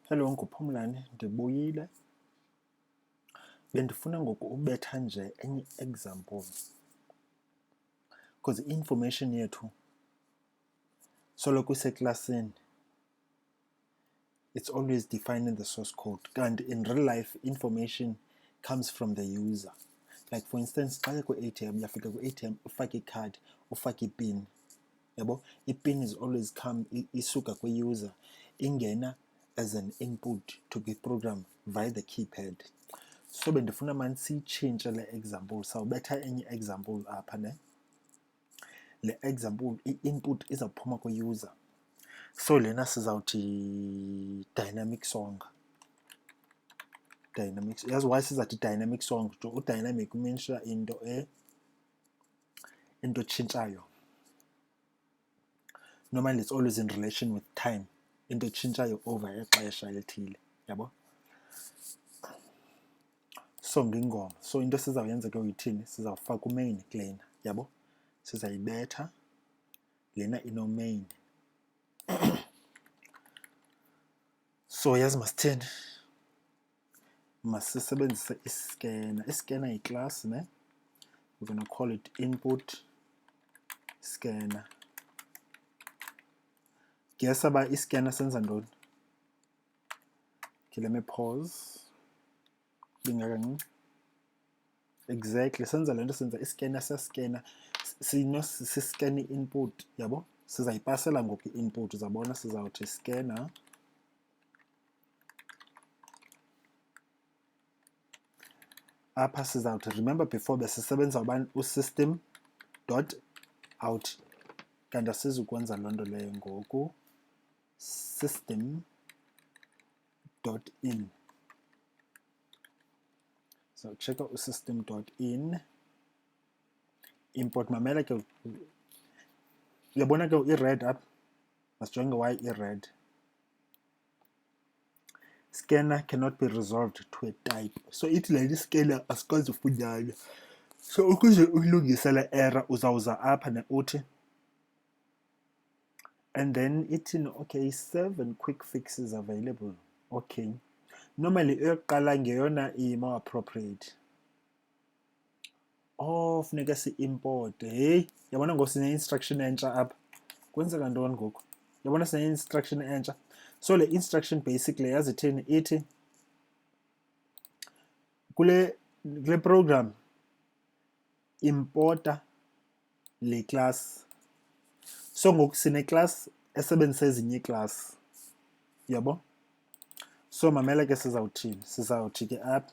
Hello, nguPhumlani, ndibuyile. Bendifuna ngoku ubetha nje enye example because i-information yethu soloko iseklasini. It's always defining the source code. And in real life, information comes from the user. Like for instance, xa ku-ATM, uyafika ku-ATM, ufake ikhadi, ufake ipin. Yabo? Ipin is always come, isuka kwi-user, ingena as an input to the program via the keypad. So bendifuna mani siyitshintshe le example, sawubetha enye example apha ne. Le example i-input izawuphuma kwi-user. So lena sizawuthi dynamic song. Dynamic, yazi why sizawuthi dynamic song? U-dynamic umenisha into tshintshayo. Normally it's always in relation with time. Into tshintshayo over ixesha elithile, yabo? So ngingoma. So into sizawuyenza ke uyithini? Sizawufaka umain kulena, yabo? Sizayibetha lena ino main. So yazi masithini? Masisebenzise iscanner. Iscanner yi-class ne. We're going to call it input scanner. Guess about iscanner senza ntoni? Okay, let me pause. Exactly. Senza lento senza iscanner sascanner. Siscanne input, yabo? Sizayipasela ngoku input. Uzabona sizawuthi scanner. Apha sizawuthi, remember before besisebenza ubani usystem dot out. Kanti asizukwenza loo nto leyo ngoku. System dot in. So check out system dot in. Import mamela ke uyabona ke i-red up. Masijonge why i-red. Scanner cannot be resolved to a type. So ithi le scanner asikwazi ufunyana. So ukuze ulungise le error uzawuza apha ne uthi. And then ithini, okay, 7 quick fixes available. Okay. Normally eyokuqala ngeyona more appropriate. Oh, funeka si-import. Hey, yabona ngoku sine-instruction entsha apha. Kwenzeka ntoni ngoku? Yabona sine-instruction entsha. So le instruction basically yazi ithini ithi kule program importa le class. So ngoku sine class esebenzisa ezinye class. Yabo? So mamela ke sizawuthi ke apha.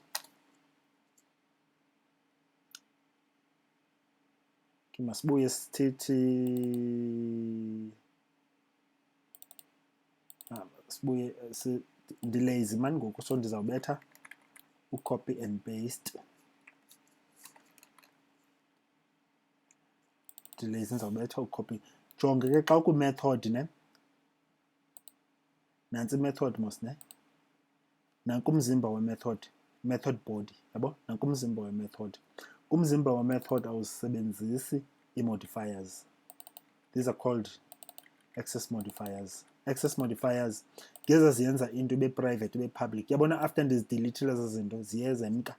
Masibuye sithi sibuye ndilazy man ngoku, so ndizawubetha copy and paste. Ndilazy ndizawubetha copy. Jonge ke xa ku method ne. Nansi method mos ne. Nanku umzimba we method body, yabo? Nanku umzimba we method. Umzimba we method awusebenzisi i-modifiers. These are called access modifiers. Access modifiers ngeza ziyenza into ibe private ibe public. Yabona after ndizidelete lezi zinto ziye zemka.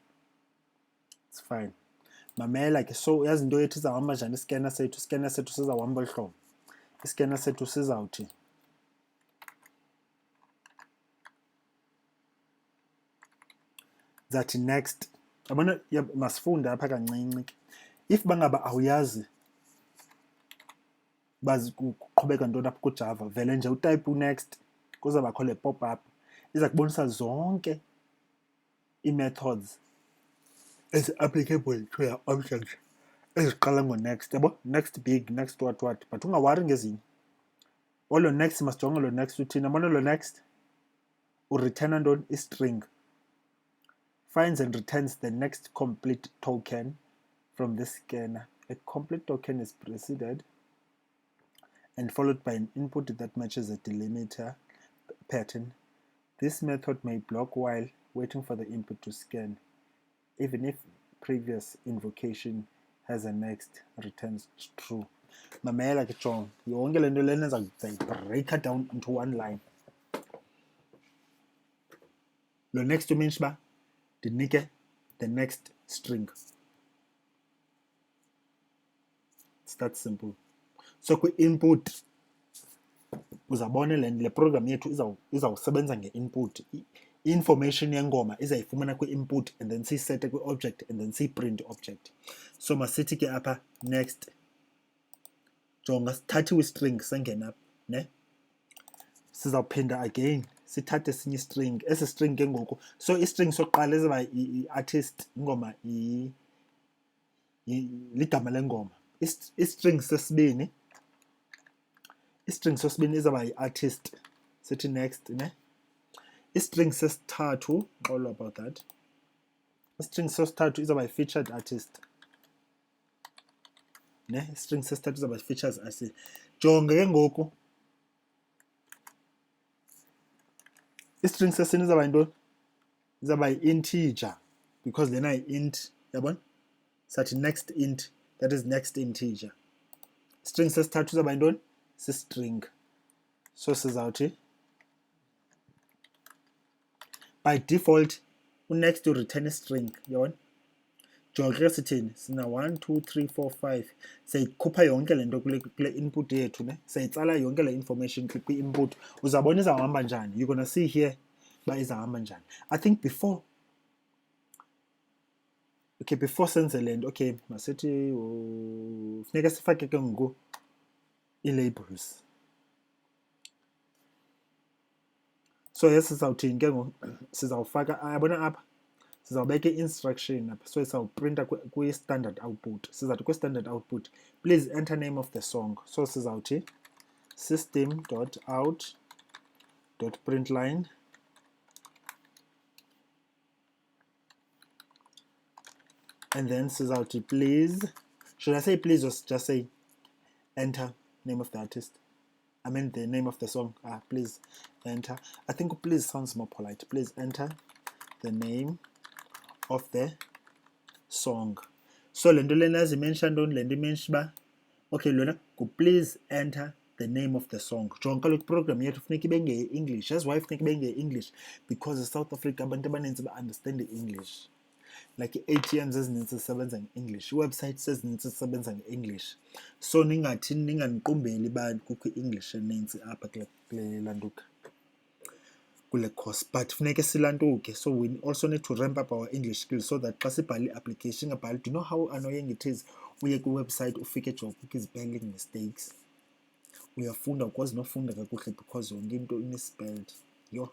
It's fine. Mamela ke, so yazi into yethu izawuhamba njani iscanner sethu? Iscanner sethu sizawuhamba olu hlobo. Iscanner sethu sizawuthi zathi next. Yabona masifunde apha kancinci. If bangaba awuyazi bazi kuqhubeka ntoni apha kuJava, vele nje utype next kuzawubakho le pop up iza kubonisa zonke ii-methods ezi-applicable to your object eziqala ngo-next, yabo? Next big, next what, but ungawari ngezinye. Olo next masijonge lo next uthini. Yabona lo next ureturna ntoni? I-string. Finds and returns the next complete token from this scanner. A complete token is preceded and followed by an input that matches a delimiter pattern. This method may block while waiting for the input to scan, even if previous invocation has a next returns true. Mamela ke John, yonke le nto lena break it down into one line. lo next umenisha uba ndinike the next string. It's that simple. So kwi-input uzabona le program yethu izawusebenza nge-input. I-information yengoma izayifumana kwi-input and then siyisete kwi-object and then siyiprint object. So masithi ke apha next, jonga sithathe i-string sengena apha ne, sizawuphinda again sithathe esinye i-string. Esi string ke ngoku, so i-string sokuqala izawuba i-artist, ingoma ligama lengoma. I-string sesibini izawuba yi-artist, sithi next ne. I-string sesithathu, all about that, i-string sesithathu izawuba yi-featured artist ne. I-string sesithathu izawuba yi-featured artist. Jonga ke ngoku i-string sesine izawuba yintoni? Izawuba yi-integer because lena yi-int, yabona? Sathi next int, that is next integer. String sesithathu izawuba yintoni? Si-string. So sizawuthi by default next to return a string, yabona? Jonga ke sithini, sina 1 2 3 4 5, sayikhupha yonke le nto kule input yethu ne, sayitsala yonke le information kwi-input. Uzawubona izawuhamba njani, you're gonna see here uba izawuhamba njani. I think before senze le nto, okay, masithi funeka sifake ke ngoku ii-labels. So yes, sizawuthini ke ngoku, sizawufaka, yabona apha sizawubeka i-instruction apha, so sizawuprinta kwi-standard output. Sizawuthi kwi-standard output, please enter name of the song. So sizawuthi system.out.println and then sizawuthi please, should I say please or just say enter name of the artist? I mean the name of the song. Please enter. I think please sounds more polite. Please enter the name of the song. So le nto lena zimention ntoni, le nto imention uba okay lona please enter the name of the song. Jonga kaloku program yethu funeka ibe nge-English. That's why funeka ibe nge-English, because eSouth Africa abantu abaninzi ba-understand i-English. Like i-ATMs ezininzi zisebenza nge-English, i-websites ezininzi zisebenza nge-English. So ninganiqumbeli uba kukho i-English eninzi apha kule lantuka, kule course, but funeke silantuke. So we also need to ramp up our English skills so that xa sibhale i-application ingabhali. Do you know how annoying it is uye kwi-website ufike jonga kukho izi-spelling mistakes, uyafunda ukwazi nofunda kakuhle because yonke into ine-spelled. Yho,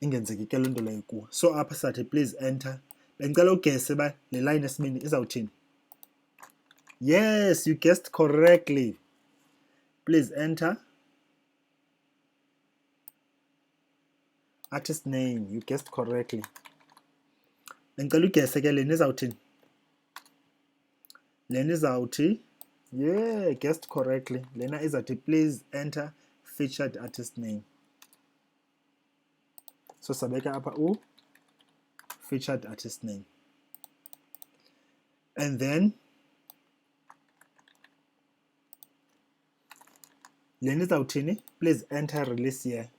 ingenzeki ke loo nto leyo kuwo. So apha sathi please enter, bendicela ugese uba le line esibini izawuthini. Yes, you guessed correctly. Please enter artist name. You guessed correctly. Bendicela ugese ke lena izawuthini. Lena izawuthi, yeah, guessed correctly. Lena izawuthi please enter featured artist name. So sabeka apha featured artist name. And then lena izawuthini, please enter release year.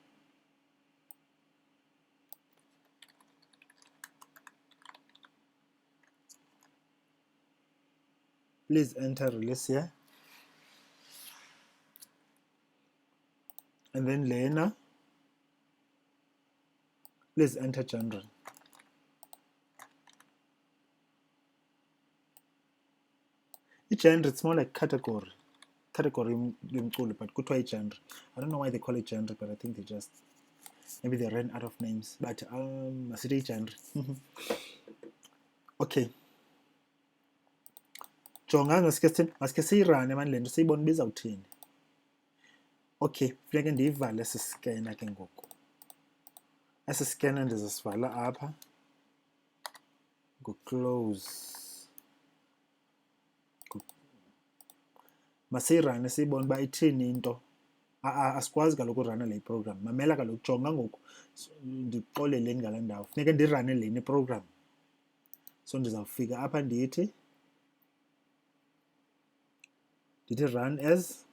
Please enter release year. And then lena, please enter genre. I-genre, it's more like category yomculo, but kuthiwa i-genre. I don't know why they call it genre, but I think maybe they ran out of names. But masithi i-genre. Okay. Jonga masike siyirane mani le nto siyibone uba izawuthini. Okay, funeke ndiyivale esi scanner ke ngoku. Esi scanner ndizosivala apha. Ngo-close. Masiyirane siyibone uba ithini into. Asikwazi kaloku urana le program. Mamela kaloku, jonga ngoku ndixoleleni ngala ndawo. Funeke ndirane lena iprogram. So ndizawufika apha ndithi run as,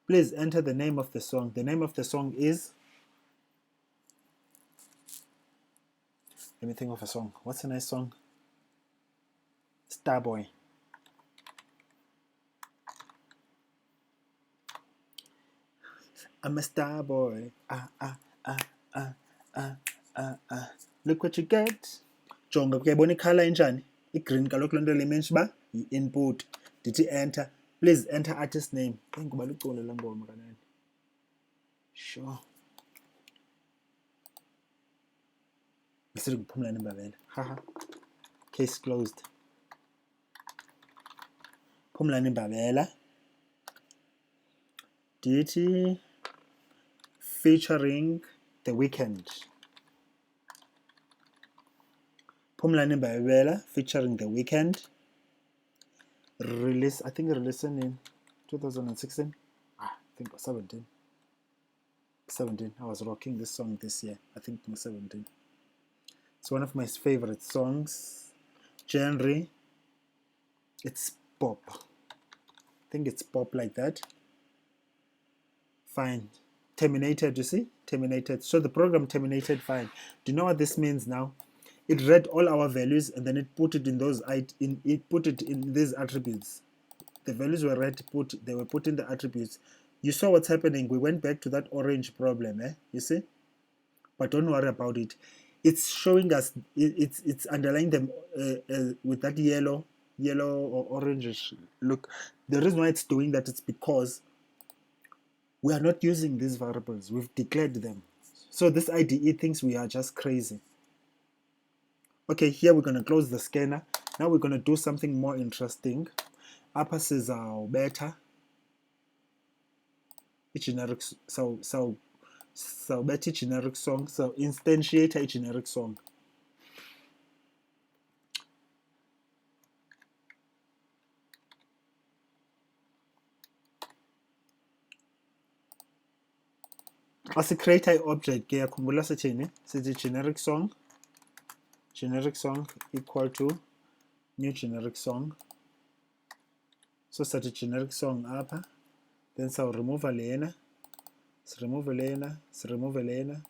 Please enter the name of the song. The name of the song is, let me think of a song. What's a nice song? Starboy. I'm a star boy. Look what you get. Jonga kuyayibona ikhala enjani? I-green kaloku loo nto le mention uba yi-input. Ndithi enter. Please enter artist name. Ngoba luculo laa ngoma kanani. Sure. Ngisithi nguPhumlani Mbabela. Haha. Case closed. Phumlani Mbabela. Ndithi featuring The Weeknd. Phumlani Mbabela featuring The Weeknd. Release, I think releasing in 2016. I think 17. 17. I was rocking this song this year. I think 17. It's one of my favorite songs. Genre, it's pop. I think it's pop like that. Fine. Terminated, you see? Terminated. So the program terminated, fine. Do you know what this means now? It read all our values and then it put it in those put it in these attributes. The values were read, they were put in the attributes. You saw what's happening. We went back to that orange problem, you see? But don't worry about it. It's showing us, it's underlying them with that yellow or orangish look. The reason why it's doing that is because we are not using these variables. We've declared them. So this IDE thinks we are just crazy. Okay, here we're going to close the scanner. Now we're going to do something more interesting. Upper says our beta. Generic, so beta generic song. So instantiate a generic song. As a create a object, kuyakhumbula sithini? Sithi generic song equal to new generic song. So set a generic song up, then so remove a lena, remove a lena, remove a lena,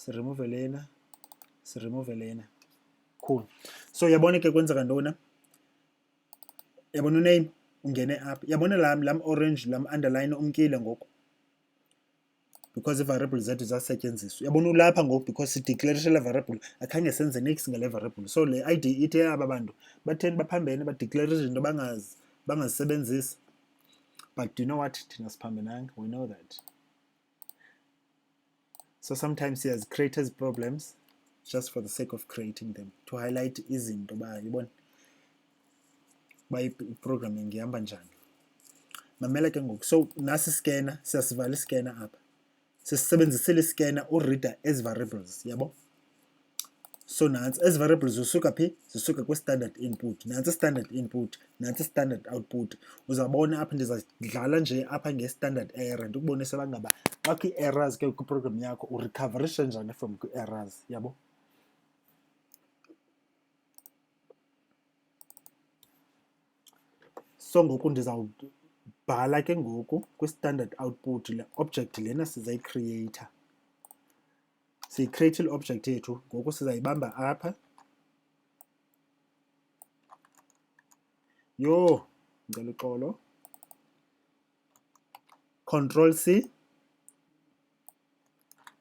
remove a lena, remove a lena. Cool. So yabona ke kwenzeka ntoni? Yabona name ungene up. Yabona lam orange lam underline umkile ngoku. Because i-variable zethu zasetyenziswa. Yabona ulapha ngoku because ideclaration le variable akhange senze nix ngale variable. So le ID ithe aba bantu batheni baphambene badeclare izinto bangazisebenzisi. But do you know what? Thina siphambenanga. We know that. So sometimes he has creators problems just for the sake of creating them. To highlight izinto ba yibona. Ba i-programming ihamba njani. Mamela ke ngoku. So nasi scanner, siyasivala iscanner apha. Sisebenzisile iscanner ureader as variables, yabo? So nansi as variables zisuka phi? Zisuka kwi-standard input. Nansi standard input, nansi standard output. Uzabona apha ndizadlala nje apha nge-standard error ndikubonise ngaba xa kwi-errors ke kwiprogram yakho urecoverishe njani from kwi-errors, yabo? So ngoku ndizawubhala ke ngoku kwi-standard output le object lena sizayicreator. Siyicreate le-object yethu ngoku sizayibamba apha. Yo, ngicela uxolo. Control C,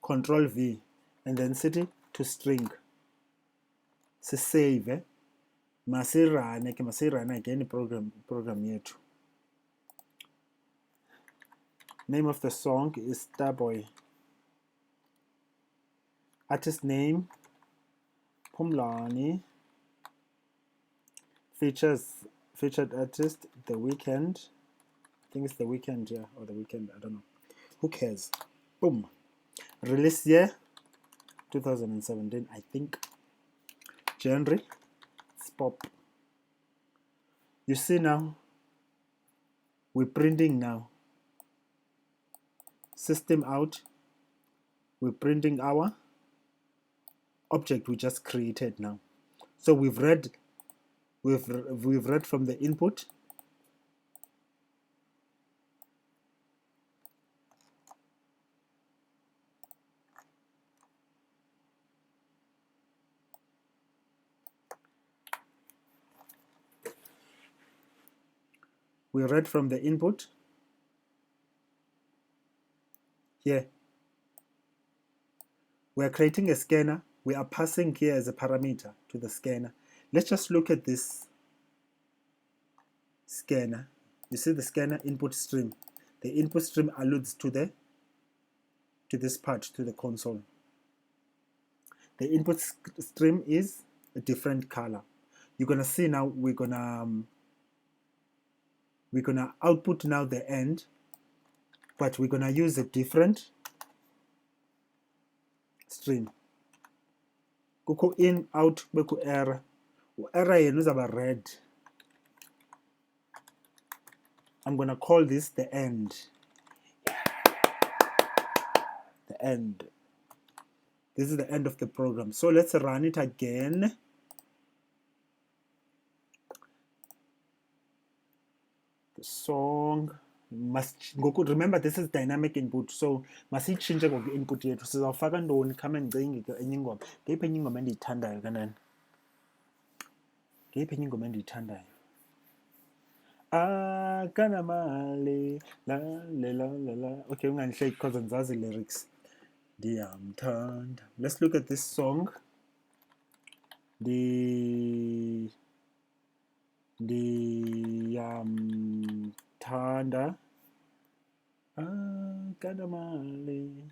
Control V, and then sithi to string. Sisave, masirun again program yethu. Name of the song is Starboy. Artist name Phumlani. Featured artist The Weeknd. I think it's The Weeknd, yeah, or The Weeknd, I don't know. Who cares? Boom. Release year 2017, I think. Genre, it's pop. You see now, we're printing now. System out. We're printing our object we just created now. So we've read from the input. we read from the input. Here, we are creating a scanner. We are passing here as a parameter to the scanner. Let's just look at this scanner. You see the scanner input stream. The input stream alludes to this part, to the console. The input stream is a different color. You're gonna see now we're gonna output now the end, but we're gonna use a different stream. Kuku in, out, beku error. Error yenu izaba red. I'm gonna call this the end. The end. This is the end of the program. So let's run it again. The song must remember this is dynamic input, so must change the input yethu. Sizawufaka ntoni khame ngicinge ke enye ingoma. Ngeyiphi enye ingoma endiyithandayo kanani? Ngeyiphi enye ingoma endiyithandayo? Akanamali la la la la. Okay, ungandihleki because andizazi lyrics. Ndiyamthanda. Let's look at this song. Ndiyamthanda. Akanamali.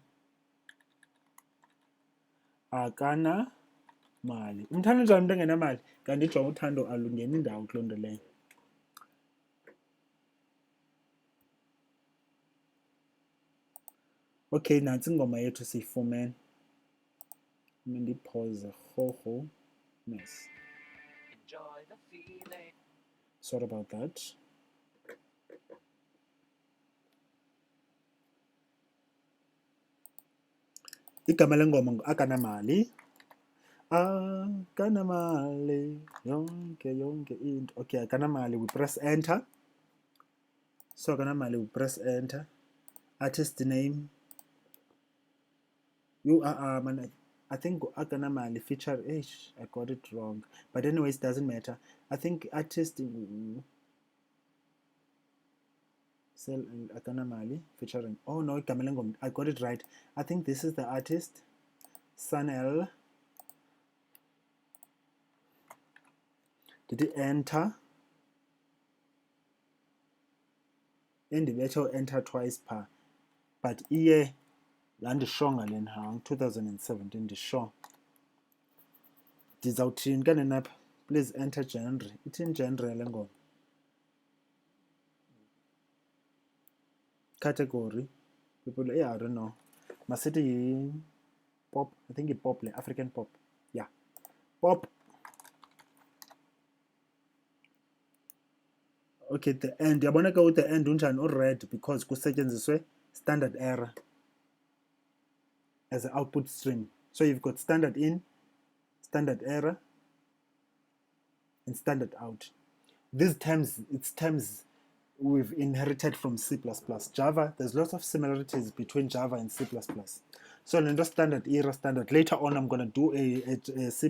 Umthanda njani umuntu engenamali? Kanti ijonga uthando alungena indawo kuloo nto leyo. Okay, nantsi ingoma yethu siyifumene. Ndipause ho mess. Sorry about that. Igama lengoma ngu-Akanamali. Akanamali yonke into. Okay, Akanamali, we press enter. So Akanamali, we press enter. Artist name. You are man. I think Akanamali feature. I got it wrong. But anyways, doesn't matter. I think artist. Sell Akanamali featuring. Oh no, Kamelengom. I got it right. I think this is the artist. Sanel. Did it enter? And the letter enter twice per. But here, land strong and hang 2017 the show. This out in Ganap. Please enter genre. It's in genre lango. Category. People, I don't know. My city pop. I think it pop, like African pop. Yeah, pop. Okay, the end. Yabona ka the end unjani or red because kusetshenziswe standard error as an output stream. So you've got standard in, standard error, and standard out. These terms, it's terms we've inherited from C++. Java, there's lots of similarities between Java and C++. So lento standard error, standard. Later on, I'm gonna do a C++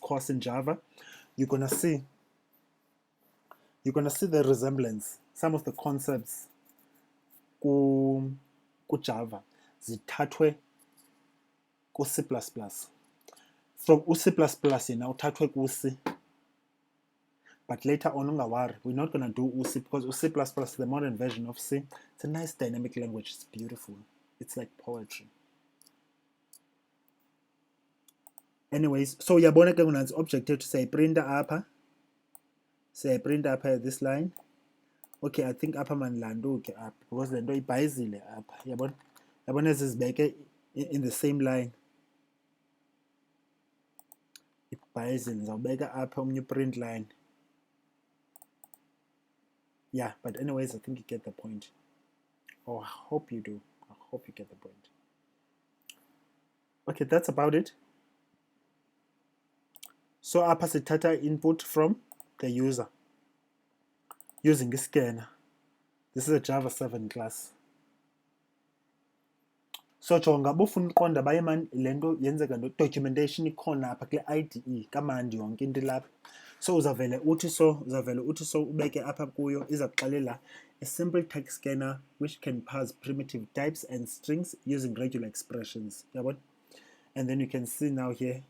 course in Java. You're gonna see the resemblance. Some of the concepts ku Java zithathwe ku C++. From C++ now uthathwe ku C. But later on, we're not going to do C because C++, the modern version of C, it's a nice dynamic language. It's beautiful. It's like poetry. Anyways, so yabona ke kunansi object to say printer upper. Say printer upper this line. Okay, I think upper man lando ke up because the nto ibhayizile upper. Yabona zizibeke in the same line. Ibhayizile ngizawubeka upper umnye print line. Yeah, but anyways, I think you get the point. Oh, I hope you do. I hope you get the point. Okay, that's about it. So I pass the data input from the user using a scanner. This is a Java 7 class. So jonga bufuna uqonda baye man lento yenzeka documentation ikhona apha kule IDE kamandi yonke into lapha. So uzavele uthi so ubeke apha kuyo izakuxelela a simple text scanner which can parse primitive types and strings using regular expressions. Yabona? And then you can see now here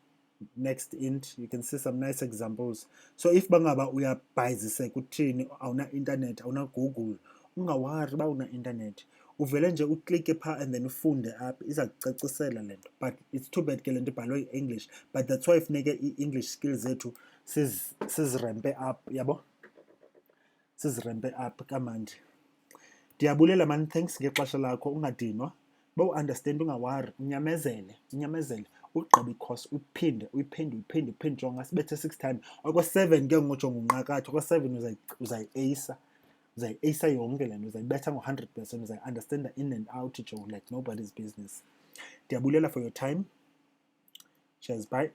next int, you can see some nice examples. So if bangaba uyabhayiziseka uthini awuna internet awuna Google ungawari ba una internet uvele nje uklike pha and then ufunde app izakucacisela lento, but it's too bad ke lento ibhalwe English, but that's why ifuneke i-English skills zethu sizirempe up, yabo, sizirempe up kamandi. Ndiyabulela man, thanks ngexesha lakho, ungadinwa bow-understand, ungawari, unyamezele ugqiba i-course uyiphinde jonga sibethe 6 times okwa-7 ke ngojonga unqakatha okwa-7 uzayi-acer yonke le nto, uzayibetha ngo-100%, uzayi-understanda in and out jo like nobody's business. Ndiyabulela for your time. Cheers, bye.